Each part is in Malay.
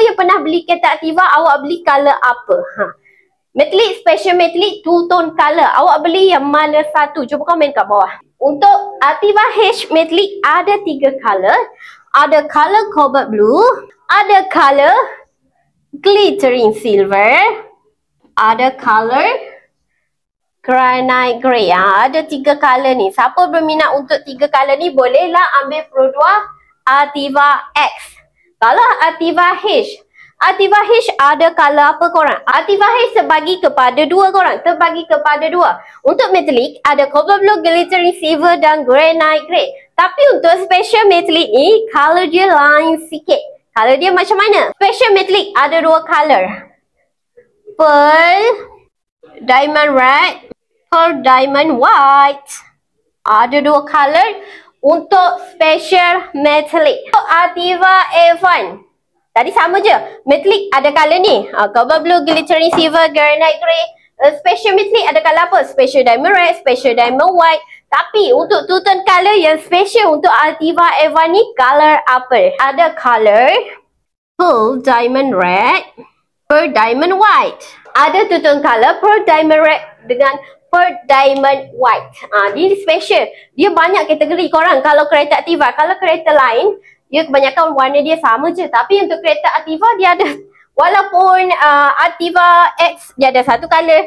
yang pernah beli kereta Ativa, awak beli color apa? Metallic, special metallic, two tone color. Awak beli yang mana satu? Cuba komen kat bawah. Untuk Ativa H metallic ada 3 color. Ada color cobalt blue, ada color glittering silver, ada color granite grey. Ada 3 color ni. Siapa berminat untuk 3 color ni, bolehlah ambil produk Ativa X. Kalau Ativa H, Ativa H ada color apa korang? Ativa H terbagi kepada 2 korang. Terbagi kepada 2. Untuk metallic ada cobalt blue, glittering silver dan granite grey. Tapi untuk special metallic ni, color dia lain sikit. Color dia macam mana? Special metallic ada 2 color. Pearl diamond red, pearl diamond white. Ada 2 color untuk special metallic. Untuk Ativa A1, tadi sama je. Metallic ada color ni. Cobalt blue, glittering silver, granite grey. Special metallic ada color apa? Special diamond red, special diamond white. Tapi untuk two-tone color yang special untuk Ativa A1 ni, color apa? Ada color pearl diamond red, pearl diamond white. Ada two-tone color pearl diamond red dengan pearl diamond white. Dia special. Dia banyak kategori korang. Kalau kereta Ativa, kalau kereta lain, dia kebanyakan warna dia sama je. Tapi untuk kereta Ativa dia ada, walaupun Ativa X dia ada 1 color,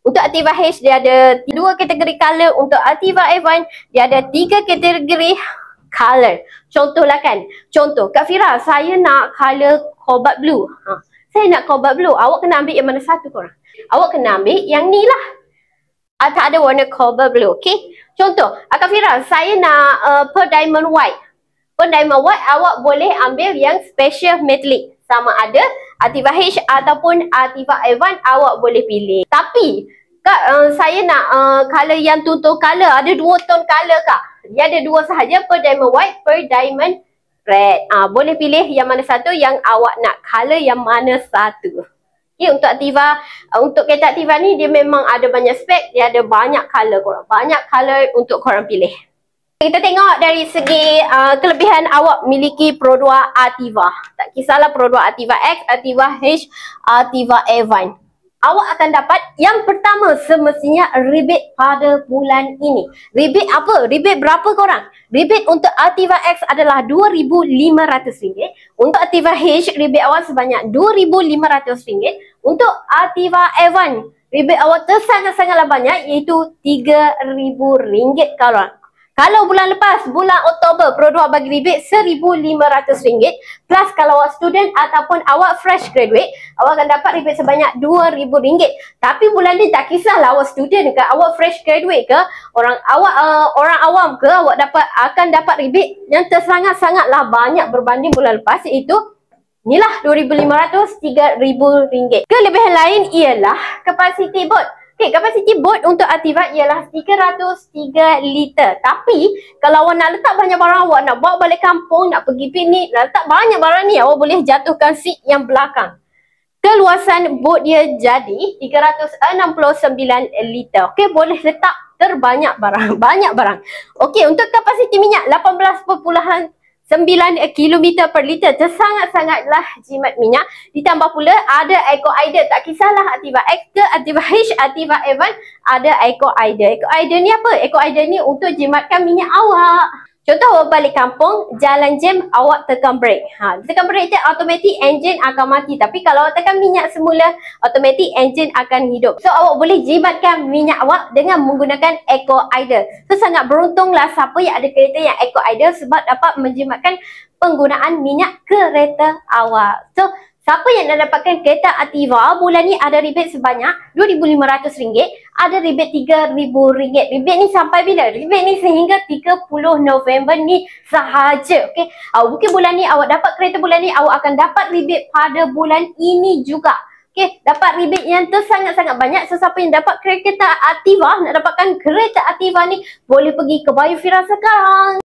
untuk Ativa H dia ada 2 kategori color, untuk Ativa A1 dia ada 3 kategori color. Contohlah kan, contoh Kak Fira, saya nak color cobalt blue. Saya nak cobalt blue. Awak kena ambil yang mana satu korang? Awak kena ambil yang ni lah. Tak ada warna cobalt blue, okay? Contoh, Kak Fira, saya nak pearl diamond white. Pearl diamond white awak boleh ambil yang special metallic. Sama ada Ativa H ataupun Ativa A1 awak boleh pilih. Tapi Kak, saya nak color yang two-tone color. Ada 2 tone color Kak. Dia ada 2 sahaja, pearl diamond white, pearl diamond red. Boleh pilih yang mana satu, yang awak nak color yang mana satu. Okay, untuk Ativa, untuk kereta Ativa ni dia memang ada banyak spek, dia ada banyak color korang. Banyak color untuk korang pilih. Kita tengok dari segi kelebihan awak miliki produk Ativa. Tak kisahlah produk Ativa X, Ativa H, Ativa A1. Awak akan dapat yang pertama semestinya rebate pada bulan ini. Rebate apa? Rebate berapa korang? Rebate untuk Ativa X adalah RM2,500. Untuk Ativa H, rebate awak sebanyak RM2,500. Untuk Ativa A1, rebate awak sangat-sangatlah banyak, iaitu RM3,000 korang. Kalau bulan lepas, bulan Oktober, produk bagi rebate RM1,500. Plus kalau awak student ataupun awak fresh graduate, awak akan dapat rebate sebanyak RM2,000. Tapi bulan ni tak kisahlah awak student ke, awak fresh graduate ke, orang awam ke, awak akan dapat rebate yang tersangat-sangatlah banyak berbanding bulan lepas, iaitu inilah RM2,500, RM3,000. Kelebihan lain ialah capacity boat. Okay, kapasiti bot untuk Ativa ialah 303 liter. Tapi kalau awak nak letak banyak barang, awak nak bawa balik kampung, nak pergi piknik, nak letak banyak barang ni, awak boleh jatuhkan seat yang belakang. Keluasan bot dia jadi 369 liter. Okay, boleh letak terbanyak barang, banyak barang. Okay, untuk kapasiti minyak 18,9 km per liter, tersangat-sangatlah jimat minyak. Ditambah pula ada Eco Idle. Tak kisahlah Ativa X ke Ativa H, Ativa A1 ada Eco Idle. Eco Idle ni apa? Eco Idle ni untuk jimatkan minyak awak. Contoh awak balik kampung, jalan jam, awak tekan brake. Tekan brake je, automatic engine akan mati. Tapi kalau awak tekan minyak semula, automatic engine akan hidup. So awak boleh jimatkan minyak awak dengan menggunakan Eco Idle. So sangat beruntunglah siapa yang ada kereta yang Eco Idle, sebab dapat menjimatkan penggunaan minyak kereta awak. So siapa yang nak dapatkan kereta Ativa, bulan ni ada rebate sebanyak RM2,500, ada rebate RM3,000. Rebate ni sampai bila? Rebate ni sehingga 30 November ni sahaja. Okay? Mungkin bulan ni awak dapat kereta bulan ni, awak akan dapat rebate pada bulan ini juga. Okay, dapat rebate yang sangat-sangat banyak. So siapa yang dapat kereta Ativa, nak dapatkan kereta Ativa ni, boleh pergi ke Bio Fira sekarang.